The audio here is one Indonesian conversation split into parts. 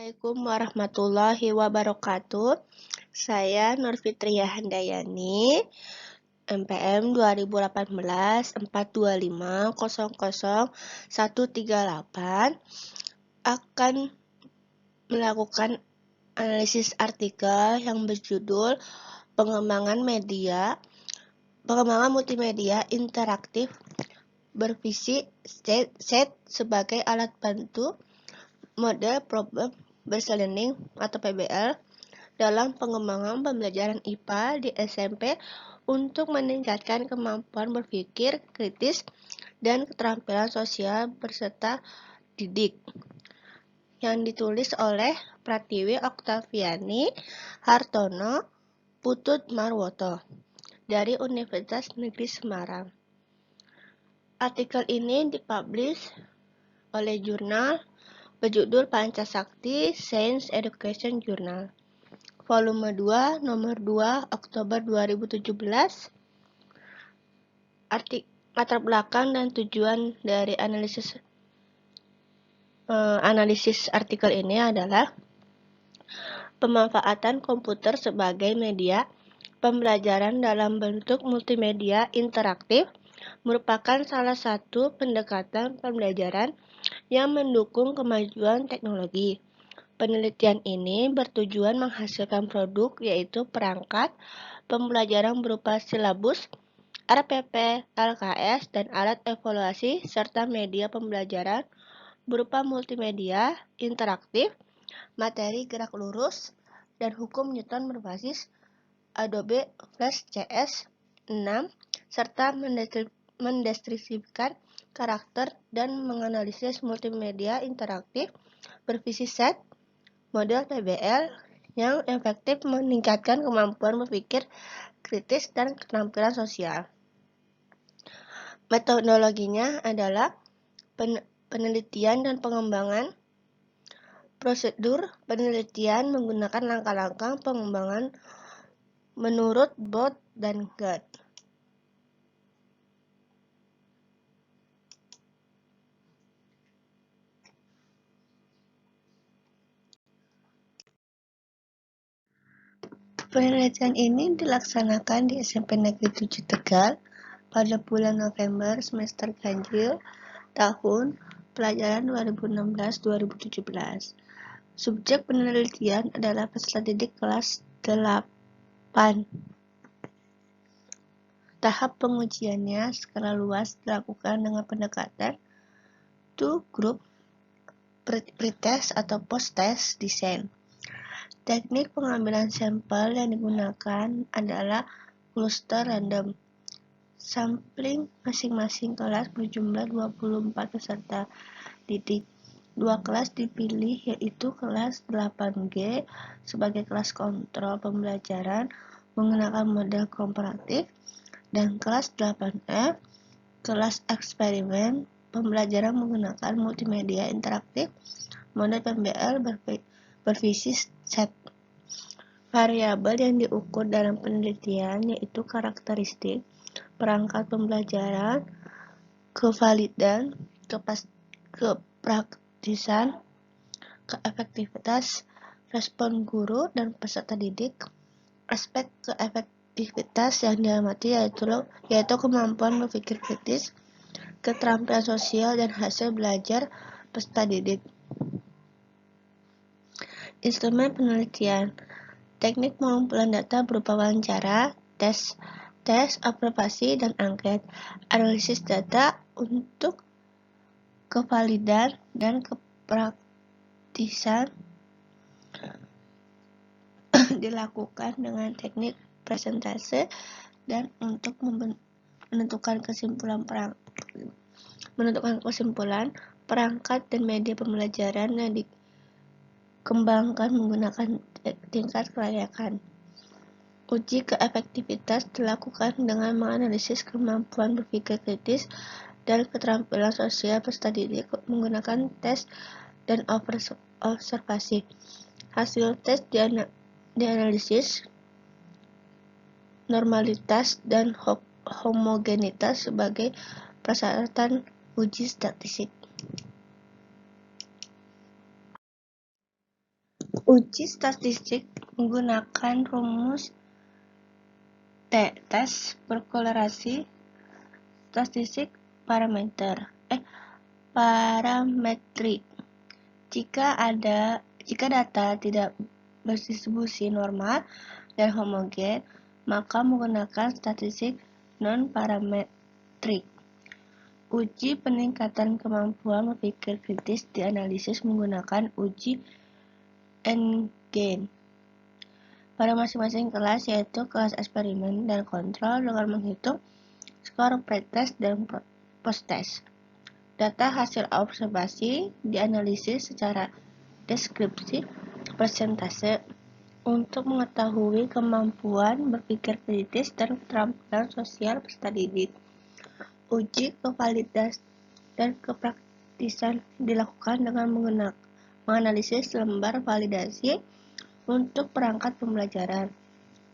Assalamualaikum warahmatullahi wabarakatuh. Saya Nurfitria Handayani, NPM 2018-425-00138 akan melakukan analisis artikel yang berjudul Pengembangan multimedia interaktif bervisi set sebagai alat bantu model problem based learning atau PBL dalam pengembangan pembelajaran IPA di SMP untuk meningkatkan kemampuan berpikir kritis dan keterampilan sosial peserta didik, yang ditulis oleh Pratiwi Oktaviani Hartono Putut Marwoto dari Universitas Negeri Semarang. Artikel ini dipublish oleh jurnal berjudul Pancasakti Science Education Journal, volume 2, nomor 2, Oktober 2017. Latar belakang dan tujuan dari analisis artikel ini adalah pemanfaatan komputer sebagai media pembelajaran dalam bentuk multimedia interaktif merupakan salah satu pendekatan pembelajaran yang mendukung kemajuan teknologi. Penelitian ini bertujuan menghasilkan produk yaitu perangkat pembelajaran berupa silabus, RPP, LKS, dan alat evaluasi serta media pembelajaran berupa multimedia interaktif, materi gerak lurus, dan hukum Newton berbasis Adobe Flash CS 6 serta mendeskripsikan karakter dan menganalisis multimedia interaktif bervisi set model PBL yang efektif meningkatkan kemampuan berpikir kritis dan keterampilan sosial. Metodologinya adalah penelitian dan pengembangan. Prosedur penelitian menggunakan langkah-langkah pengembangan menurut Bode dan Gad. Penelitian ini dilaksanakan di SMP Negeri 7 Tegal pada bulan November semester ganjil tahun pelajaran 2016-2017. Subjek penelitian adalah peserta didik kelas 8. Tahap pengujiannya skala luas dilakukan dengan pendekatan 2 group pretest atau post-test design. Teknik pengambilan sampel yang digunakan adalah cluster random. Sampling masing-masing kelas berjumlah 24 peserta didik. 2 kelas dipilih yaitu kelas 8G sebagai kelas kontrol pembelajaran menggunakan model komparatif dan kelas 8F kelas eksperimen pembelajaran menggunakan multimedia interaktif model PBL bervisi set. Variabel yang diukur dalam penelitian yaitu karakteristik, perangkat pembelajaran, kevalidan, kepraktisan, keefektivitas respon guru dan peserta didik. Aspek keefektivitas yang diamati yaitu kemampuan berpikir kritis, keterampilan sosial, dan hasil belajar peserta didik. Instrumen penelitian. Teknik pengumpulan data berupa wawancara, tes observasi, dan angket. Analisis data untuk kevalidan dan kepraktisan dilakukan dengan teknik presentase dan untuk menentukan kesimpulan perangkat dan media pembelajaran yang dikembangkan menggunakan tingkat kelayakan. Uji keefektivitas dilakukan dengan menganalisis kemampuan berpikir kritis dan keterampilan sosial peserta didik menggunakan tes dan observasi. Hasil tes dianalisis normalitas dan homogenitas sebagai persyaratan uji statistik. Uji statistik menggunakan rumus tes berkorelasi statistik parametrik. Jika data tidak berdistribusi normal dan homogen, maka menggunakan statistik non-parametrik. Uji peningkatan kemampuan berpikir kritis dianalisis menggunakan uji N-gain pada masing-masing kelas, yaitu kelas eksperimen dan kontrol, dengan menghitung skor pretest dan posttest. Data hasil observasi dianalisis secara deskripsi persentase untuk mengetahui kemampuan berpikir kritis dan keterampilan sosial peserta didik. Uji kevalidas dan kepraktisan dilakukan dengan menganalisis lembar validasi untuk perangkat pembelajaran,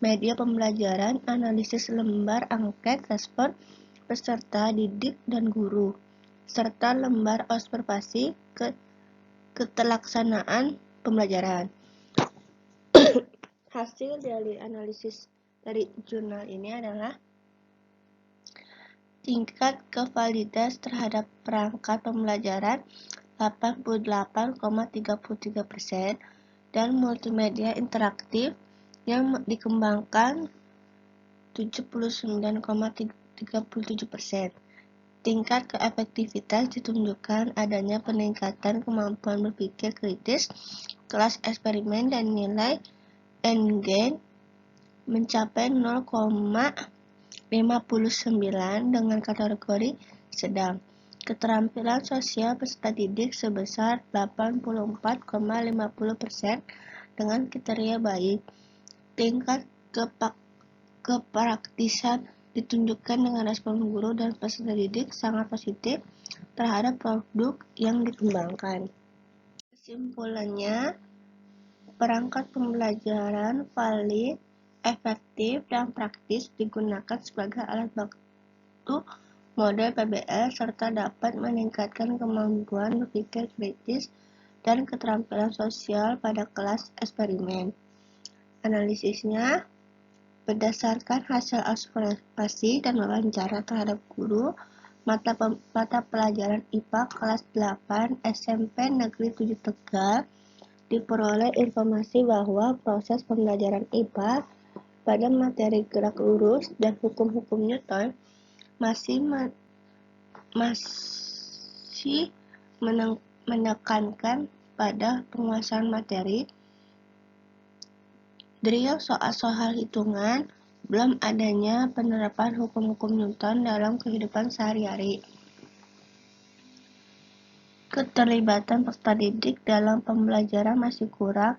media pembelajaran, analisis lembar angket respon peserta didik dan guru, serta lembar observasi keterlaksanaan pembelajaran. Hasil dari analisis dari jurnal ini adalah tingkat kevalidas terhadap perangkat pembelajaran 88,33% dan multimedia interaktif yang dikembangkan 79,37%. Tingkat keefektivitas ditunjukkan adanya peningkatan kemampuan berpikir kritis kelas eksperimen dan nilai N-gain mencapai 0,59 dengan kategori sedang. Keterampilan sosial peserta didik sebesar 84,50% dengan kriteria baik. Tingkat kepraktisan ditunjukkan dengan respon guru dan peserta didik sangat positif terhadap produk yang dikembangkan. Kesimpulannya, perangkat pembelajaran valid, efektif, dan praktis digunakan sebagai alat bantu model PBL serta dapat meningkatkan kemampuan berpikir kritis dan keterampilan sosial pada kelas eksperimen. Analisisnya berdasarkan hasil observasi dan wawancara terhadap guru mata pelajaran IPA kelas 8 SMP Negeri 7 Tegal, diperoleh informasi bahwa proses pembelajaran IPA pada materi gerak lurus dan hukum-hukum Newton masih menekankan pada penguasaan materi, drill soal-soal hitungan, belum adanya penerapan hukum-hukum Newton dalam kehidupan sehari-hari. Keterlibatan peserta didik dalam pembelajaran masih kurang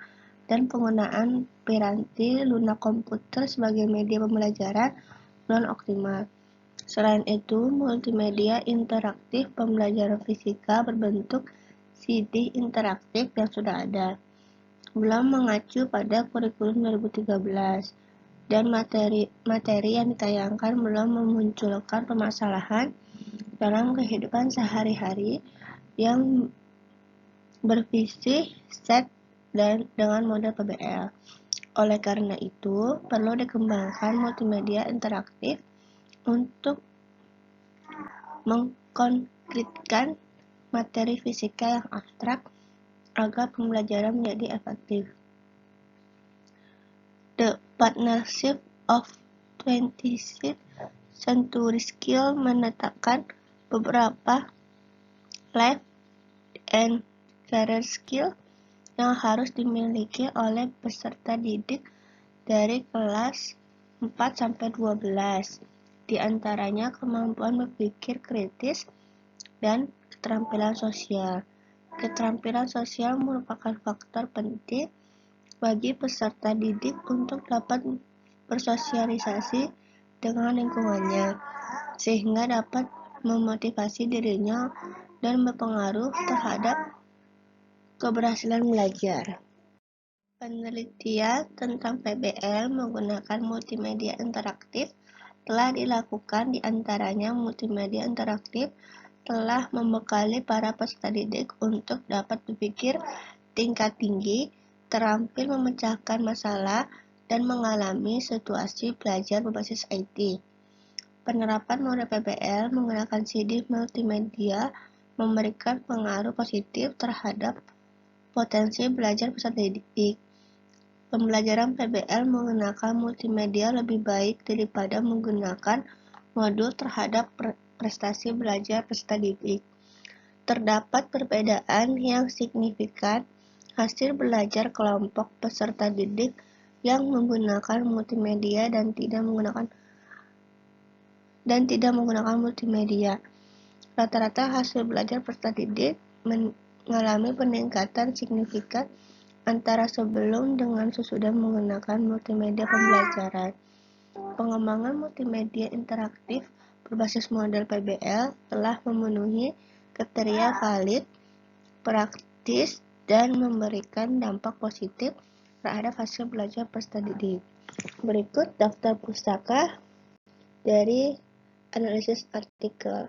dan penggunaan piranti lunak komputer sebagai media pembelajaran belum optimal. Selain itu, multimedia interaktif pembelajaran fisika berbentuk CD interaktif yang sudah ada, belum mengacu pada kurikulum 2013, dan materi yang ditayangkan belum memunculkan permasalahan dalam kehidupan sehari-hari yang bervisi set dan dengan model PBL. Oleh karena itu, perlu dikembangkan multimedia interaktif untuk mengkonkretkan materi fisika yang abstrak agar pembelajaran menjadi efektif. The Partnership of 20th Century Skills menetapkan beberapa life and career skill yang harus dimiliki oleh peserta didik dari kelas 4-12. Di antaranya kemampuan berpikir kritis dan keterampilan sosial. Keterampilan sosial merupakan faktor penting bagi peserta didik untuk dapat bersosialisasi dengan lingkungannya, sehingga dapat memotivasi dirinya dan berpengaruh terhadap keberhasilan belajar. Penelitian tentang PBL menggunakan multimedia interaktif telah dilakukan, di antaranya multimedia interaktif telah membekali para peserta didik untuk dapat berpikir tingkat tinggi terampil memecahkan masalah, dan mengalami situasi belajar berbasis IT. Penerapan model PBL menggunakan CD multimedia memberikan pengaruh positif terhadap potensi belajar peserta didik. Pembelajaran PBL menggunakan multimedia lebih baik daripada menggunakan modul terhadap prestasi belajar peserta didik. Terdapat perbedaan yang signifikan hasil belajar kelompok peserta didik yang menggunakan multimedia dan tidak menggunakan multimedia. Rata-rata hasil belajar peserta didik mengalami peningkatan signifikan antara sebelum dengan sesudah menggunakan multimedia pembelajaran. Pengembangan multimedia interaktif berbasis model PBL telah memenuhi kriteria valid, praktis, dan memberikan dampak positif terhadap hasil belajar peserta didik. Berikut daftar pustaka dari analisis artikel.